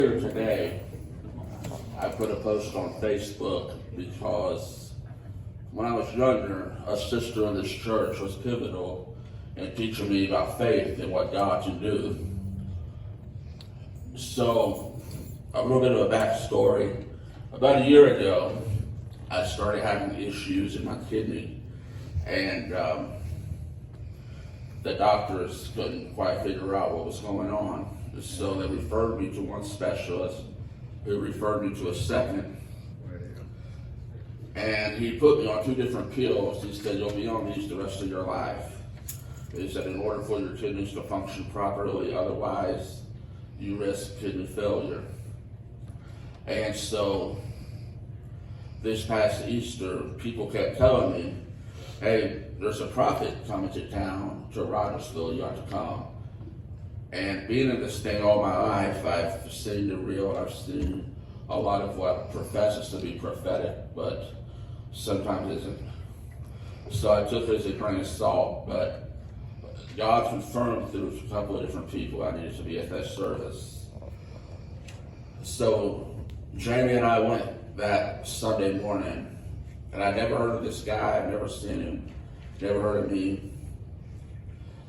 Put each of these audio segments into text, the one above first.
Here today, I put a post on Facebook because when I was younger, a sister in this church was pivotal in teaching me about faith and what God can do. So, a little bit of a backstory. About a year ago, I started having issues in my kidney, and the doctors couldn't quite figure out what was going on. So they referred me to one specialist, who referred me to a second, and he put me on two different pills. He said, you'll be on these the rest of your life. He said, in order for your kidneys to function properly, otherwise you risk kidney failure. And so this past Easter, people kept telling me, hey, there's a prophet coming to town, to Rogersville, you ought to come. And being in this thing all my life, I've seen the real, I've seen a lot of what professes to be prophetic, but sometimes isn't. So I took it as a grain of salt, but God confirmed through a couple of different people I needed to be at that service. So Jamie and I went that Sunday morning, and I never heard of this guy, I've never seen him, never heard of me.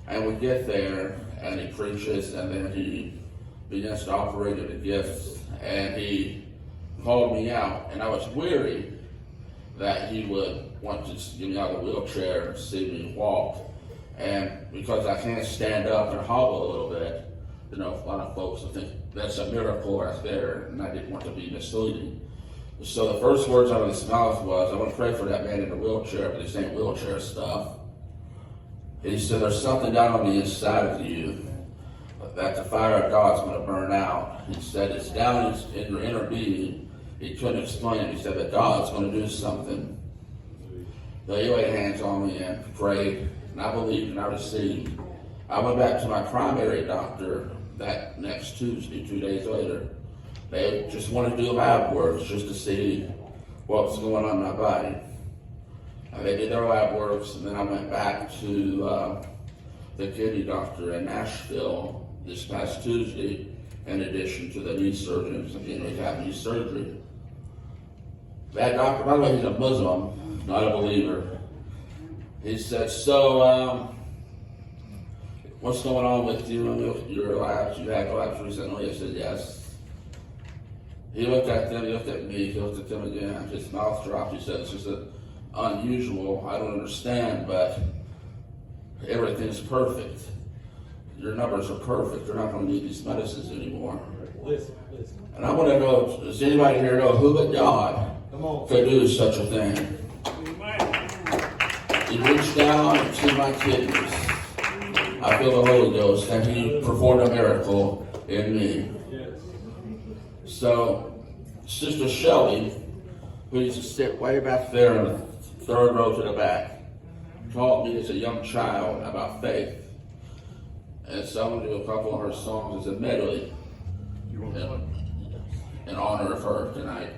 And we get there, and he preaches, and then he begins to operate in the gifts, and he called me out, and I was weary that he would want to get me out of the wheelchair and see me walk. And because I can't stand up and hobble a little bit, you know, a lot of folks will think that's a miracle right there, and I didn't want to be misleading. So the first words out of his mouth was, I want to pray for that man in the wheelchair, but this ain't wheelchair stuff. He said, there's something down on the inside of you that the fire of God's going to burn out. He said, it's down in your inner being. He couldn't explain it. He said, but God's going to do something. So he laid hands on me and prayed, and I believed and I received. I went back to my primary doctor that next Tuesday, 2 days later. They just wanted to do lab work just to see what was going on in my body. They did their lab works, and then I went back to the kidney doctor in Nashville this past Tuesday, in addition to the knee surgeons again to have knee surgery. That doctor, by the way, he's a Muslim, not a believer. He said, so what's going on with you, your labs? You had labs recently? I said, yes. He looked at them, he looked at me, he looked at them again, his mouth dropped. He said, it's just unusual, I don't understand, but everything's perfect. Your numbers are perfect. You're not going to need these medicines anymore. Listen. And I want to know, does anybody here know who but God could do such a thing? He reached down into my kidneys. I feel the Holy Ghost, and he performed a miracle in me. So, Sister Shelley, who used to sit way back there in the third row to the back, taught me as a young child about faith. And so I'm going to do a couple of her songs as a medley in honor of her tonight.